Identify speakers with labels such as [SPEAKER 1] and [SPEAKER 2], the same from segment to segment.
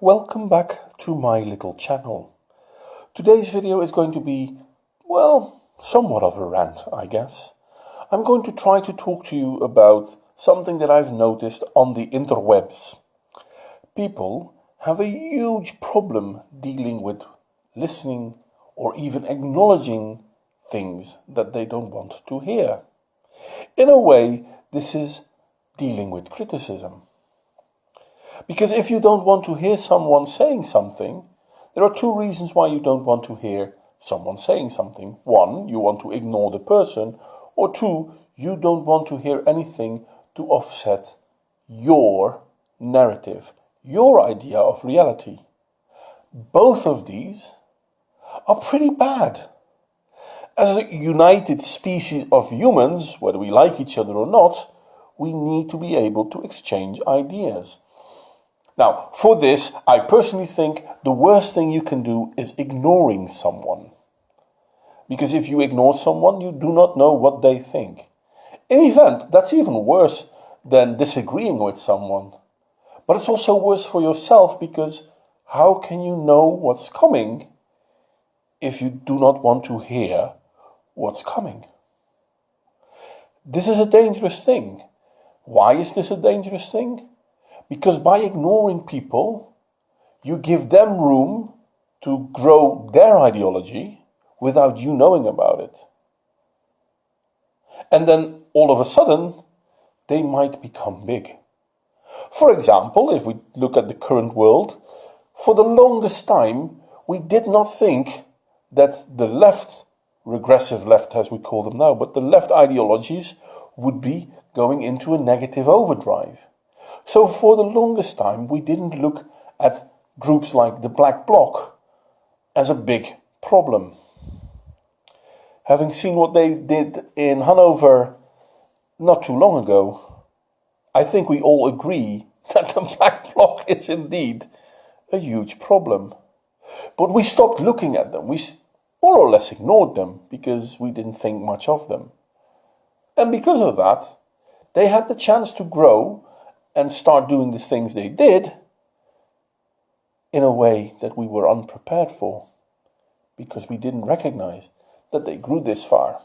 [SPEAKER 1] Welcome back to my little channel. Today's video is going to be, well, somewhat of a rant, I guess. I'm going to try to talk to you about something that I've noticed on the interwebs. People have a huge problem dealing with listening or even acknowledging things that they don't want to hear. In a way, this is dealing with criticism. Because if you don't want to hear someone saying something, there are two reasons why you don't want to hear someone saying something. One, you want to ignore the person, or two, you don't want to hear anything to offset your narrative, your idea of reality. Both of these are pretty bad. As a united species of humans, whether we like each other or not, we need to be able to exchange ideas. Now, for this, I personally think the worst thing you can do is ignoring someone. Because if you ignore someone, you do not know what they think. In the event, that's even worse than disagreeing with someone. But it's also worse for yourself, because how can you know what's coming if you do not want to hear what's coming? This is a dangerous thing. Why is this a dangerous thing? Because by ignoring people, you give them room to grow their ideology without you knowing about it. And then all of a sudden, they might become big. For example, if we look at the current world, for the longest time, we did not think that the left, regressive left as we call them now, but the left ideologies would be going into a negative overdrive. So for the longest time, we didn't look at groups like the Black Bloc as a big problem. Having seen what they did in Hanover not too long ago, I think we all agree that the Black Bloc is indeed a huge problem. But we stopped looking at them. We more or less ignored them because we didn't think much of them. And because of that, they had the chance to grow and start doing the things they did in a way that we were unprepared for, because we didn't recognize that they grew this far.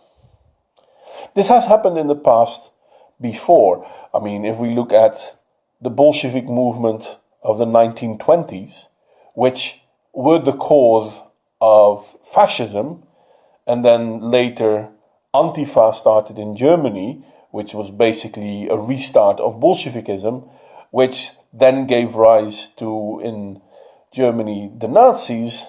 [SPEAKER 1] This has happened in the past before. I mean, if we look at the Bolshevik movement of the 1920s, which were the cause of fascism, and then later Antifa started in Germany, which was basically a restart of Bolshevikism, which then gave rise to, in Germany, the Nazis.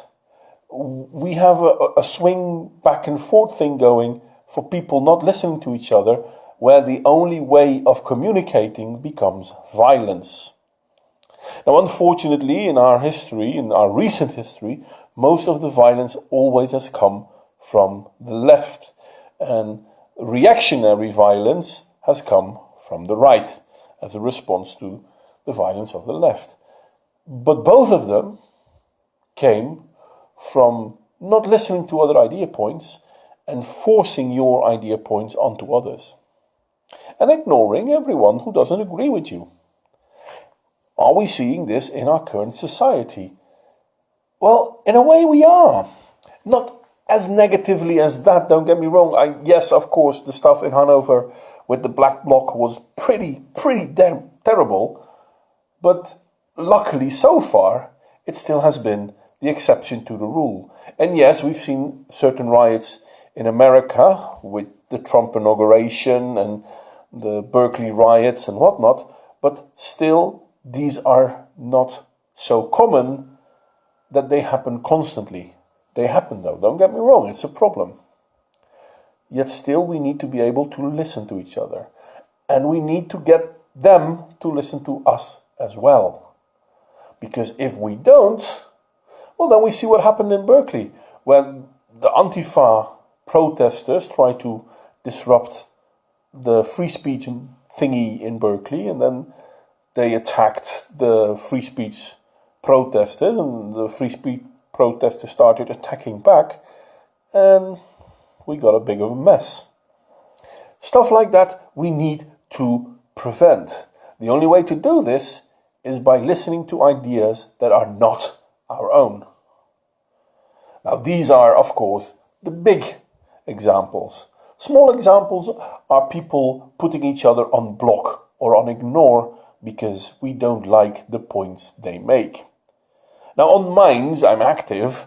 [SPEAKER 1] We have a swing back and forth thing going for people not listening to each other, where the only way of communicating becomes violence. Now, unfortunately, in our history, in our recent history, most of the violence always has come from the left, and reactionary violence has come from the right as a response to the violence of the left. But both of them came from not listening to other idea points and forcing your idea points onto others, and ignoring everyone who doesn't agree with you. Are we seeing this in our current society? Well, in a way we are. Not as negatively as that, don't get me wrong. Yes, of course, the stuff in Hanover with the Black Bloc was pretty terrible. But luckily, so far, it still has been the exception to the rule. And yes, we've seen certain riots in America with the Trump inauguration and the Berkeley riots and whatnot. But still, these are not so common that they happen constantly. They happen though, don't get me wrong, it's a problem. Yet still we need to be able to listen to each other. And we need to get them to listen to us as well. Because if we don't, well, then we see what happened in Berkeley, when the Antifa protesters tried to disrupt the free speech thingy in Berkeley, and then they attacked the free speech protesters, and the free speech protesters started attacking back, and we got a big of a mess. Stuff like that we need to prevent. The only way to do this is by listening to ideas that are not our own. Now, these are, of course, the big examples. Small examples are people putting each other on block or on ignore because we don't like the points they make. Now, on Minds, I'm active.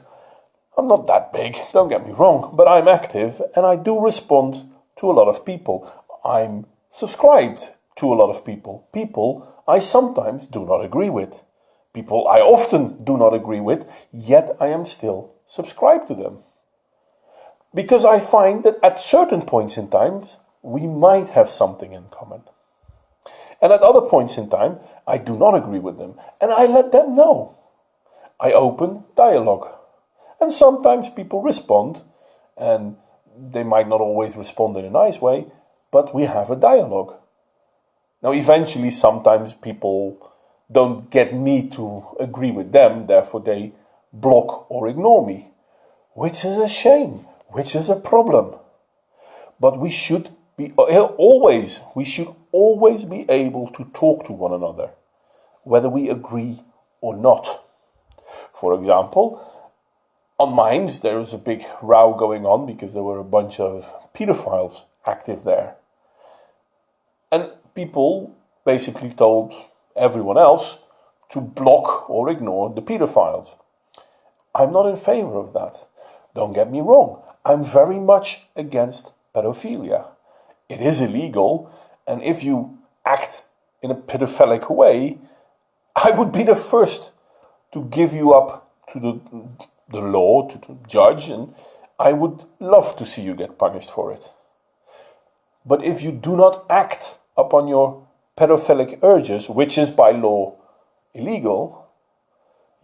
[SPEAKER 1] I'm not that big, don't get me wrong, but I'm active and I do respond to a lot of people. I'm subscribed to a lot of people. People I sometimes do not agree with. People I often do not agree with, yet I am still subscribed to them. Because I find that at certain points in time, we might have something in common. And at other points in time, I do not agree with them. And I let them know. I open dialogue. And sometimes people respond, and they might not always respond in a nice way, but we have a dialogue. Now, eventually, sometimes people don't get me to agree with them, therefore they block or ignore me, which is a shame, which is a problem. But we should always be able to talk to one another, whether we agree or not. For example, on Minds, there was a big row going on because there were a bunch of pedophiles active there. And people basically told everyone else to block or ignore the pedophiles. I'm not in favor of that. Don't get me wrong. I'm very much against pedophilia. It is illegal, and if you act in a pedophilic way, I would be the first to give you up to the law, to the judge, and I would love to see you get punished for it. But if you do not act upon your pedophilic urges, which is by law illegal,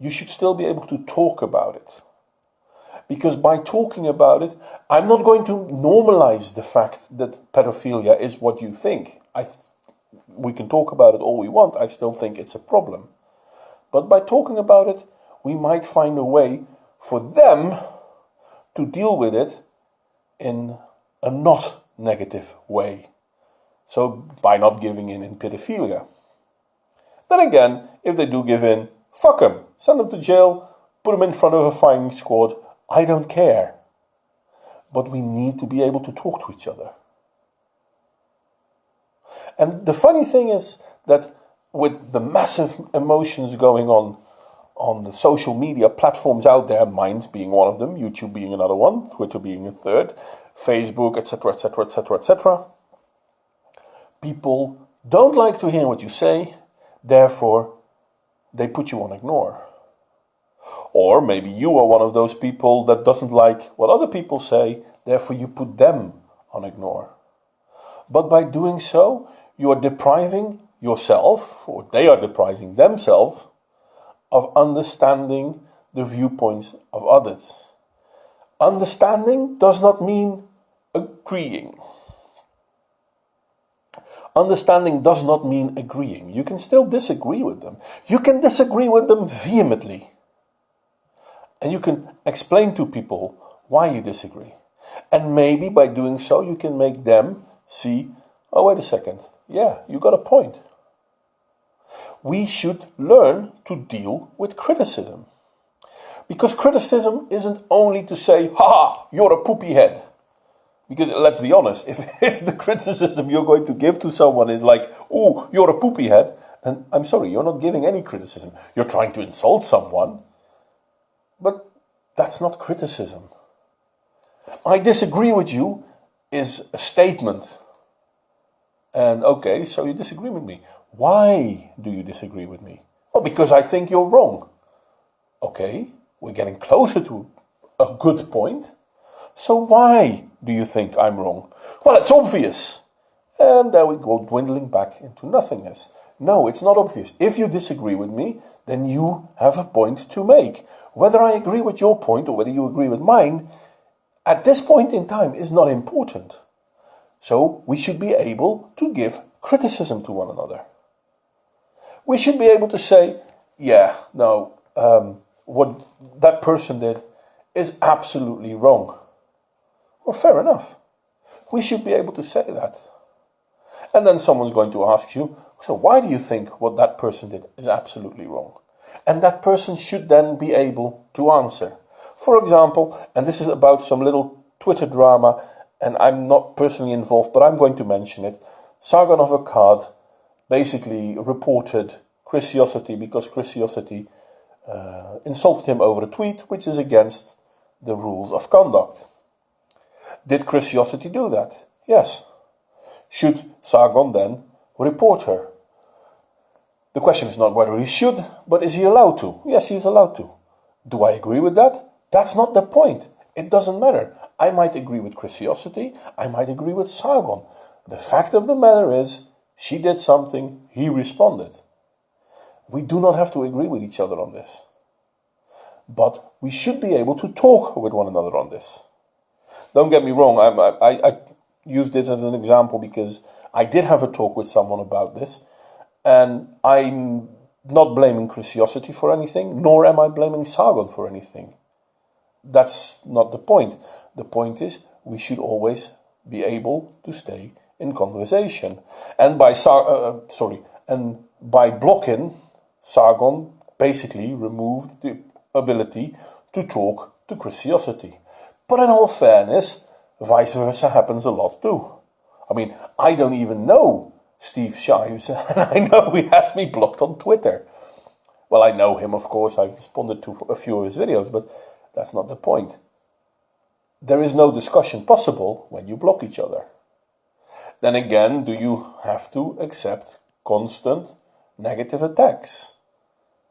[SPEAKER 1] you should still be able to talk about it. Because by talking about it, I'm not going to normalize the fact that pedophilia is what you think. We can talk about it all we want, I still think it's a problem. But by talking about it, we might find a way for them to deal with it in a not negative way. So by not giving in pedophilia. Then again, if they do give in, fuck them. Send them to jail, put them in front of a firing squad. I don't care. But we need to be able to talk to each other. And the funny thing is that with the massive emotions going on the social media platforms out there, Minds being one of them, YouTube being another one, Twitter being a third, Facebook, etc., etc., etc., etc., people don't like to hear what you say, therefore they put you on ignore. Or maybe you are one of those people that doesn't like what other people say, therefore you put them on ignore. But by doing so, you are depriving yourself, or they are depriving themselves, of understanding the viewpoints of others. Understanding does not mean agreeing. Understanding does not mean agreeing. You can still disagree with them. You can disagree with them vehemently. And you can explain to people why you disagree. And maybe by doing so, you can make them see, oh, wait a second. Yeah, you got a point. We should learn to deal with criticism. Because criticism isn't only to say, ha, you're a poopy head. Because let's be honest, if the criticism you're going to give to someone is like, oh, you're a poopy head, then I'm sorry, you're not giving any criticism. You're trying to insult someone. But that's not criticism. I disagree with you is a statement. And okay, so you disagree with me. Why do you disagree with me? Well, because I think you're wrong. Okay, we're getting closer to a good point. So why do you think I'm wrong? Well, it's obvious. And there we go, dwindling back into nothingness. No, it's not obvious. If you disagree with me, then you have a point to make. Whether I agree with your point or whether you agree with mine, at this point in time is not important. So we should be able to give criticism to one another. We should be able to say, yeah, no, what that person did is absolutely wrong. Well, fair enough. We should be able to say that. And then someone's going to ask you, so why do you think what that person did is absolutely wrong? And that person should then be able to answer. For example, and this is about some little Twitter drama, and I'm not personally involved, but I'm going to mention it. Sargon of Akkad basically reported Christiosity because Christiosity insulted him over a tweet, which is against the rules of conduct. Did Christiosity do that? Yes. Should Sargon then report her? The question is not whether he should, but is he allowed to? Yes, he is allowed to. Do I agree with that? That's not the point. It doesn't matter. I might agree with Christiosity, I might agree with Sargon. The fact of the matter is, she did something, he responded. We do not have to agree with each other on this. But we should be able to talk with one another on this. Don't get me wrong, I use this as an example because I did have a talk with someone about this, and I'm not blaming Christiosity for anything, nor am I blaming Sargon for anything. That's not the point. The point is, we should always be able to stay in conversation. And by blocking, Sargon basically removed the ability to talk to Christiosity. But in all fairness, vice versa happens a lot too. I mean, I don't even know Steve Shives, and I know he has me blocked on Twitter. Well, I know him, of course, I responded to a few of his videos, but that's not the point. There is no discussion possible when you block each other. Then again, do you have to accept constant negative attacks?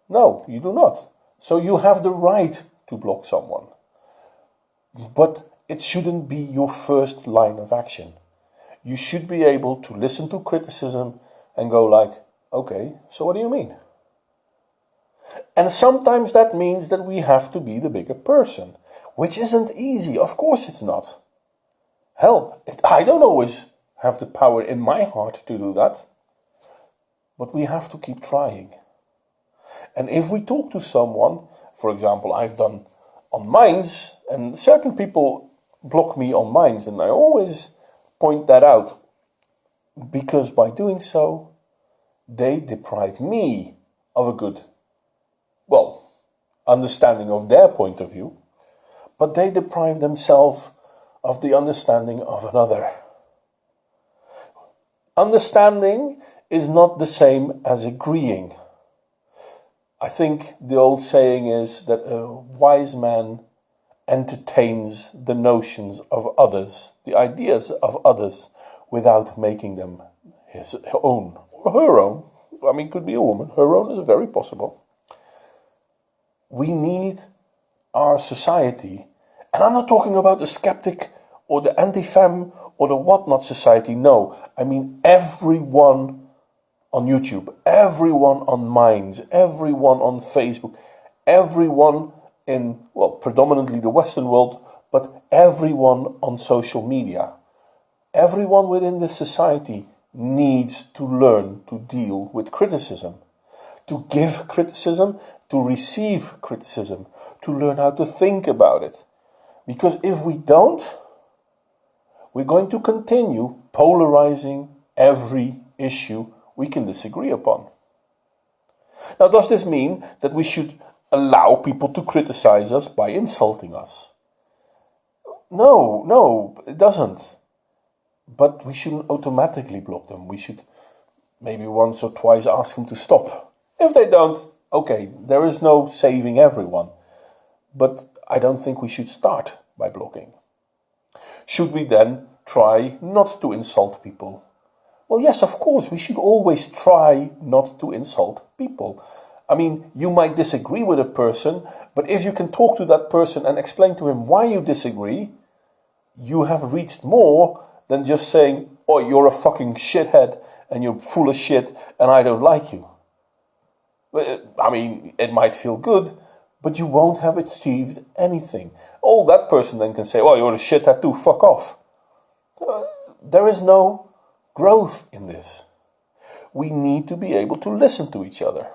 [SPEAKER 1] No, you do not. So you have the right to block someone. But it shouldn't be your first line of action. You should be able to listen to criticism and go like, okay, so what do you mean? And sometimes that means that we have to be the bigger person, which isn't easy. Of course it's not. Hell, I don't always have the power in my heart to do that. But we have to keep trying. And if we talk to someone, for example, I've done on Minds, and certain people block me on Minds, and I always point that out, because by doing so, they deprive me of a good, understanding of their point of view, but they deprive themselves of the understanding of another. Understanding is not the same as agreeing. I think the old saying is that a wise man entertains the notions of others, the ideas of others, without making them his own or her own. I mean, could be a woman. Her own is very possible. We need our society, and I'm not talking about the skeptic or the anti-fem or the whatnot society. No, I mean everyone on YouTube, everyone on Minds, everyone on Facebook, everyone in, predominantly the Western world, but everyone on social media. Everyone within the society needs to learn to deal with criticism, to give criticism, to receive criticism, to learn how to think about it. Because if we don't, we're going to continue polarizing every issue we can disagree upon. Now, does this mean that we should allow people to criticize us by insulting us? No, it doesn't. But we shouldn't automatically block them. We should maybe once or twice ask them to stop. If they don't, okay, there is no saving everyone. But I don't think we should start by blocking. Should we then try not to insult people? Well, yes, of course, we should always try not to insult people. I mean, you might disagree with a person, but if you can talk to that person and explain to him why you disagree, you have reached more than just saying, oh, you're a fucking shithead and you're full of shit and I don't like you. I mean, it might feel good, but you won't have achieved anything. All that person then can say, well, you're a shithead too, fuck off. There is no growth in this. We need to be able to listen to each other.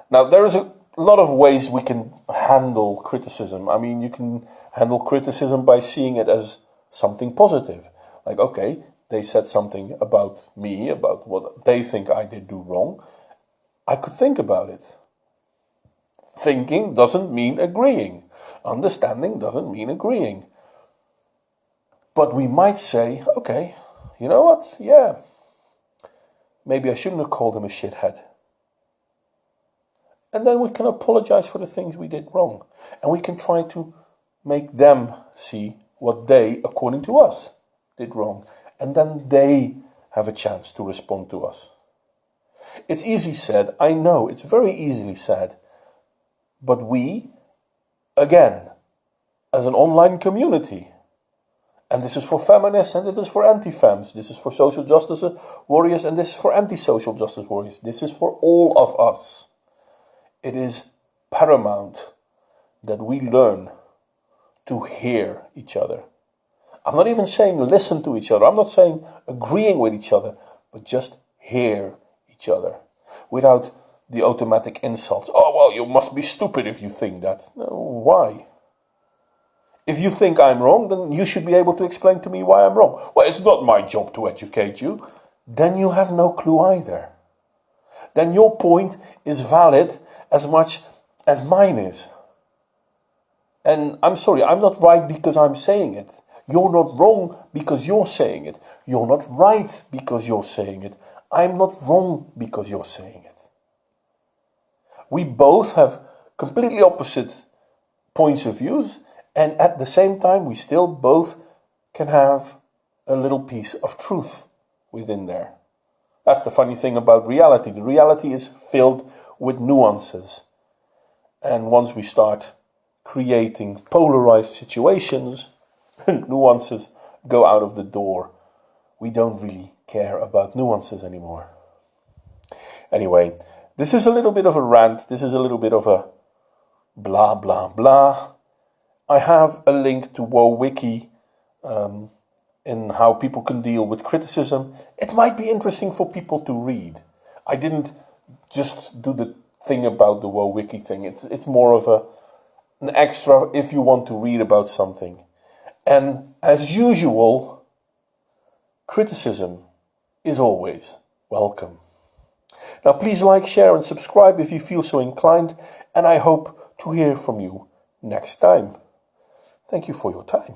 [SPEAKER 1] Now, there is a lot of ways we can handle criticism. I mean, you can handle criticism by seeing it as something positive. Like, okay, they said something about me, about what they think I did do wrong, I could think about it. Thinking doesn't mean agreeing. Understanding doesn't mean agreeing. But we might say, okay, you know what? Yeah, maybe I shouldn't have called him a shithead. And then we can apologize for the things we did wrong. And we can try to make them see what they, according to us, did wrong. And then they have a chance to respond to us. It's easy said, I know, it's very easily said. But we, again, as an online community, and this is for feminists and it is for anti-fems, this is for social justice warriors and this is for anti-social justice warriors, this is for all of us. It is paramount that we learn to hear each other. I'm not even saying listen to each other. I'm not saying agreeing with each other, but just hear each other without the automatic insults. Oh, well, you must be stupid if you think that. No, why? If you think I'm wrong, then you should be able to explain to me why I'm wrong. Well, it's not my job to educate you. Then you have no clue either. Then your point is valid as much as mine is. And I'm sorry, I'm not right because I'm saying it. You're not wrong because you're saying it. You're not right because you're saying it. I'm not wrong because you're saying it. We both have completely opposite points of views, and at the same time we still both can have a little piece of truth within there. That's the funny thing about reality. The reality is filled with nuances. And once we start creating polarized situations, nuances go out of the door. We don't really care about nuances anymore. Anyway, this is a little bit of a rant. This is a little bit of a blah, blah, blah. I have a link to WoWiki in how people can deal with criticism. It might be interesting for people to read. I didn't just do the thing about the WoWiki thing. It's more of an extra if you want to read about something. And as usual, criticism is always welcome. Now please like, share and subscribe if you feel so inclined, and I hope to hear from you next time. Thank you for your time.